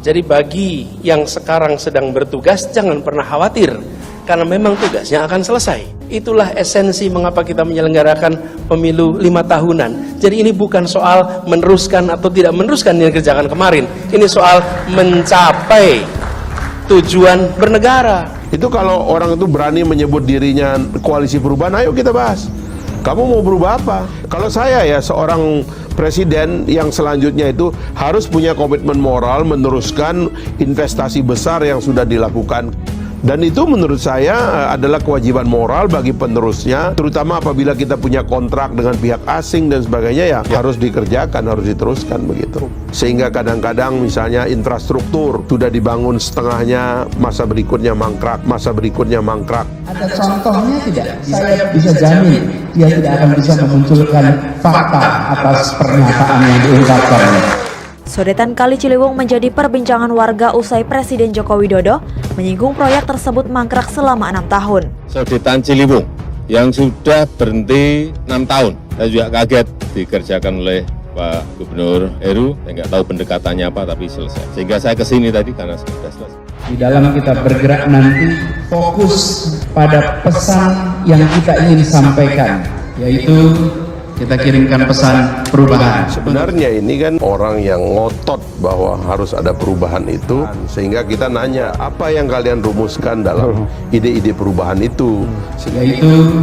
Jadi bagi yang sekarang sedang bertugas, jangan pernah khawatir, karena memang tugasnya akan selesai. Itulah esensi mengapa kita menyelenggarakan pemilu 5 tahunan. Jadi ini bukan soal meneruskan atau tidak meneruskan yang dikerjakan kemarin. Ini soal mencapai tujuan bernegara. Itu kalau orang itu berani menyebut dirinya koalisi perubahan, ayo kita bahas. Kamu mau berubah apa? Kalau saya ya seorang presiden yang selanjutnya itu harus punya komitmen moral meneruskan investasi besar yang sudah dilakukan. Dan itu menurut saya adalah kewajiban moral bagi penerusnya, terutama apabila kita punya kontrak dengan pihak asing dan sebagainya, ya harus dikerjakan, harus diteruskan begitu. Sehingga kadang-kadang misalnya infrastruktur sudah dibangun setengahnya, masa berikutnya mangkrak, masa berikutnya mangkrak. Ada contohnya tidak? Saya bisa jamin dia tidak akan bisa memunculkan fakta atas pernyataan yang diungkapkannya. Sodetan Kali Ciliwung menjadi perbincangan warga usai Presiden Joko Widodo menyinggung proyek tersebut mangkrak selama 6 tahun. Sodetan Ciliwung yang sudah berhenti 6 tahun. Saya juga kaget dikerjakan oleh Pak Gubernur Heru. Saya nggak tahu pendekatannya apa, tapi selesai. Sehingga saya kesini tadi karena sudah selesai. Di dalam kita bergerak nanti fokus pada pesan yang kita ingin sampaikan, yaitu kita kirimkan pesan perubahan. Sebenarnya ini kan orang yang ngotot bahwa harus ada perubahan itu, sehingga kita nanya apa yang kalian rumuskan dalam ide-ide perubahan itu. Yaitu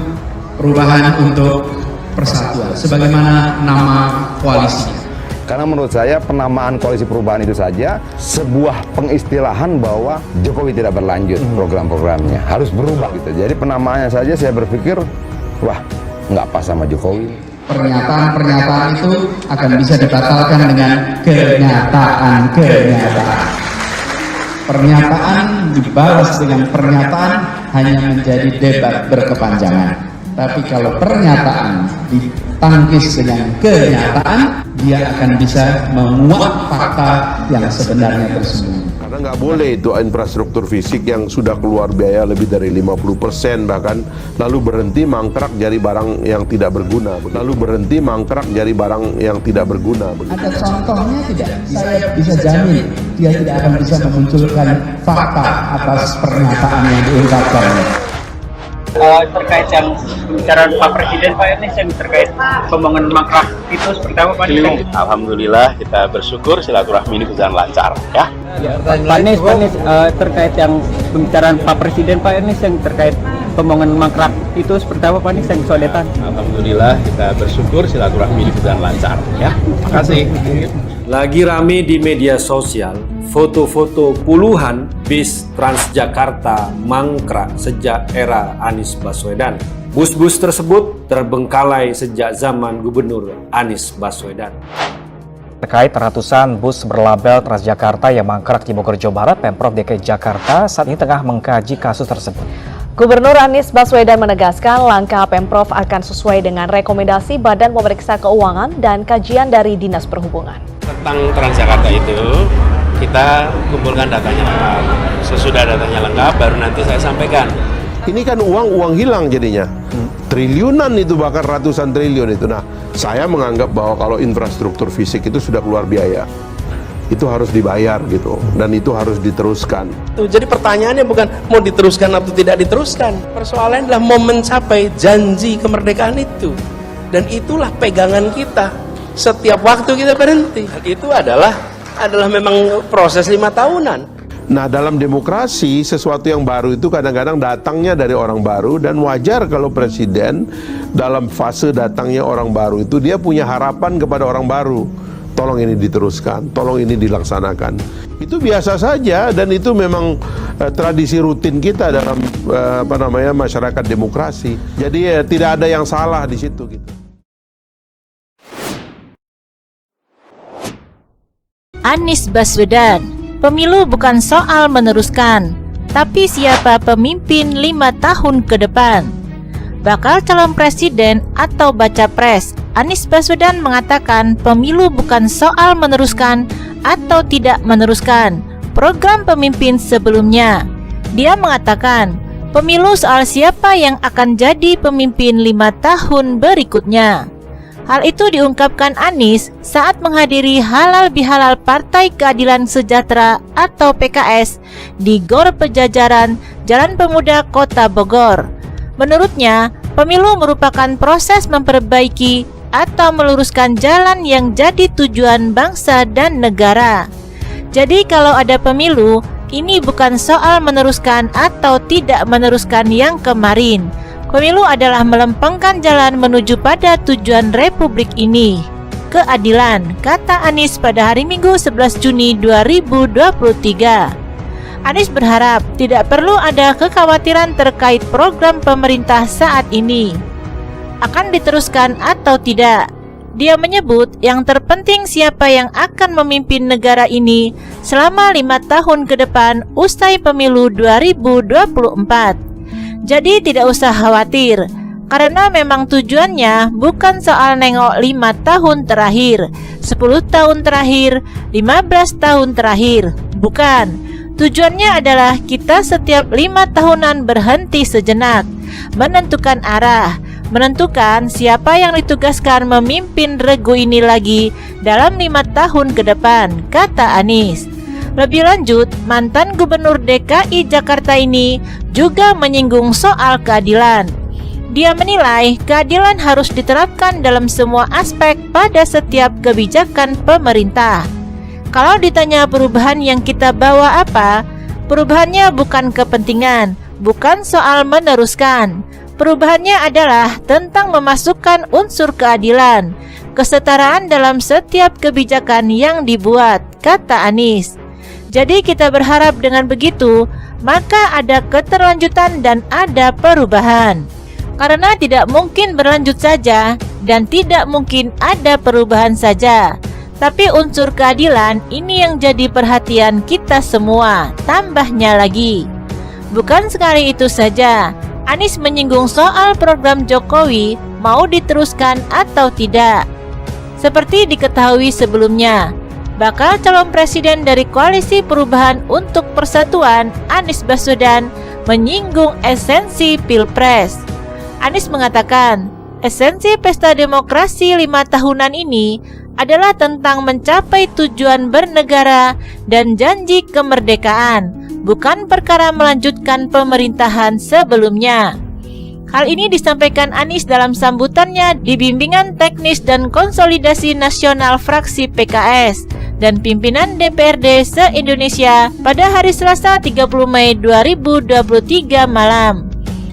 perubahan untuk persatuan, sebagaimana nama koalisinya. Karena menurut saya penamaan koalisi perubahan itu saja sebuah pengistilahan bahwa Jokowi tidak berlanjut program-programnya, harus berubah gitu. Jadi penamaannya saja saya berpikir, wah nggak pas sama Jokowi. Pernyataan-pernyataan itu akan bisa dibatalkan dengan kenyataan. Pernyataan dibalas dengan pernyataan hanya menjadi debat berkepanjangan. Tapi kalau pernyataan ditangkis dengan kenyataan, dia akan bisa menguak fakta yang sebenarnya tersembunyi. Karena nggak boleh itu infrastruktur fisik yang sudah keluar biaya lebih dari 50% bahkan, lalu berhenti mangkrak jadi barang yang tidak berguna. Ada contohnya tidak? Saya bisa jamin dia tidak akan bisa memunculkan fakta atas pernyataan yang diungkapkannya. Terkait yang pembicaraan Pak Presiden Pak Anies yang terkait pembangunan mangkrak itu seperti apa Pak Anies? Alhamdulillah kita bersyukur silaturahmi ini berjalan lancar ya. Pak Anies, terkait yang pembicaraan Pak Presiden Pak Anies yang terkait pembangunan mangkrak itu seperti apa Pak Anies yang sodetan? Alhamdulillah kita bersyukur silaturahmi ini berjalan lancar ya. Terima kasih. Lagi rame di media sosial, foto-foto puluhan bis Transjakarta mangkrak sejak era Anies Baswedan. Bus-bus tersebut terbengkalai sejak zaman Gubernur Anies Baswedan. Terkait ratusan bus berlabel Transjakarta yang mangkrak di Bogor, Jawa Barat, Pemprov DKI Jakarta saat ini tengah mengkaji kasus tersebut. Gubernur Anies Baswedan menegaskan langkah Pemprov akan sesuai dengan rekomendasi Badan Pemeriksa Keuangan dan kajian dari Dinas Perhubungan. Tentang Transjakarta itu kita kumpulkan datanya lengkap. Sesudah datanya lengkap baru nanti saya sampaikan. Ini kan uang hilang jadinya. Triliunan itu, bahkan ratusan triliun itu. Nah, saya menganggap bahwa kalau infrastruktur fisik itu sudah keluar biaya, itu harus dibayar gitu, dan itu harus diteruskan. Jadi pertanyaannya bukan mau diteruskan atau tidak diteruskan. Persoalannya adalah mau mencapai janji kemerdekaan itu. Dan itulah pegangan kita. Setiap waktu kita berhenti. Dan itu adalah memang proses 5 tahunan. Nah, dalam demokrasi sesuatu yang baru itu kadang-kadang datangnya dari orang baru, dan wajar kalau presiden dalam fase datangnya orang baru itu dia punya harapan kepada orang baru. Tolong ini diteruskan, tolong ini dilaksanakan. Itu biasa saja, dan itu memang tradisi rutin kita dalam masyarakat demokrasi. Jadi tidak ada yang salah di situ gitu. Anies Baswedan, pemilu bukan soal meneruskan, tapi siapa pemimpin 5 tahun ke depan. Bakal calon presiden atau baca pres, Anies Baswedan mengatakan pemilu bukan soal meneruskan atau tidak meneruskan program pemimpin sebelumnya. Dia mengatakan pemilu soal siapa yang akan jadi pemimpin 5 tahun berikutnya. Hal itu diungkapkan Anies saat menghadiri halal bihalal Partai Keadilan Sejahtera atau PKS di Gor Pejajaran, Jalan Pemuda, Kota Bogor. Menurutnya, pemilu merupakan proses memperbaiki atau meluruskan jalan yang jadi tujuan bangsa dan negara. Jadi kalau ada pemilu, ini bukan soal meneruskan atau tidak meneruskan yang kemarin. Pemilu adalah melempengkan jalan menuju pada tujuan republik ini, keadilan, kata Anies pada hari Minggu 11 Juni 2023. Anies berharap tidak perlu ada kekhawatiran terkait program pemerintah saat ini akan diteruskan atau tidak. Dia menyebut yang terpenting siapa yang akan memimpin negara ini selama 5 tahun ke depan usai pemilu 2024. Jadi tidak usah khawatir, karena memang tujuannya bukan soal nengok 5 tahun terakhir, 10 tahun terakhir, 15 tahun terakhir. Bukan, tujuannya adalah kita setiap 5 tahunan berhenti sejenak, menentukan arah, menentukan siapa yang ditugaskan memimpin regu ini lagi dalam 5 tahun ke depan, kata Anies. Lebih lanjut, mantan Gubernur DKI Jakarta ini juga menyinggung soal keadilan. Dia menilai keadilan harus diterapkan dalam semua aspek pada setiap kebijakan pemerintah. Kalau ditanya perubahan yang kita bawa apa, perubahannya bukan kepentingan, bukan soal meneruskan. Perubahannya adalah tentang memasukkan unsur keadilan, kesetaraan dalam setiap kebijakan yang dibuat, kata Anies. Jadi kita berharap dengan begitu, maka ada keterlanjutan dan ada perubahan. Karena tidak mungkin berlanjut saja dan tidak mungkin ada perubahan saja. Tapi unsur keadilan ini yang jadi perhatian kita semua, tambahnya lagi. Bukan sekali itu saja, Anies menyinggung soal program Jokowi mau diteruskan atau tidak. Seperti diketahui sebelumnya, bakal calon presiden dari Koalisi Perubahan untuk Persatuan, Anies Baswedan, menyinggung esensi Pilpres. Anies mengatakan, esensi pesta demokrasi 5 tahunan ini adalah tentang mencapai tujuan bernegara dan janji kemerdekaan, bukan perkara melanjutkan pemerintahan sebelumnya. Hal ini disampaikan Anies dalam sambutannya di Bimbingan Teknis dan Konsolidasi Nasional Fraksi PKS dan Pimpinan DPRD se-Indonesia pada hari Selasa 30 Mei 2023 malam.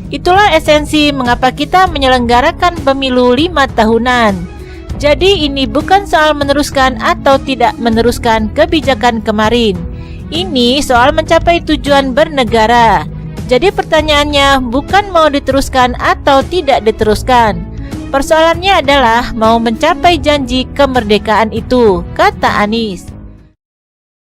Itulah esensi mengapa kita menyelenggarakan pemilu 5 tahunan. Jadi ini bukan soal meneruskan atau tidak meneruskan kebijakan kemarin. Ini soal mencapai tujuan bernegara. Jadi pertanyaannya bukan mau diteruskan atau tidak diteruskan. Persoalannya adalah mau mencapai janji kemerdekaan itu, kata Anies.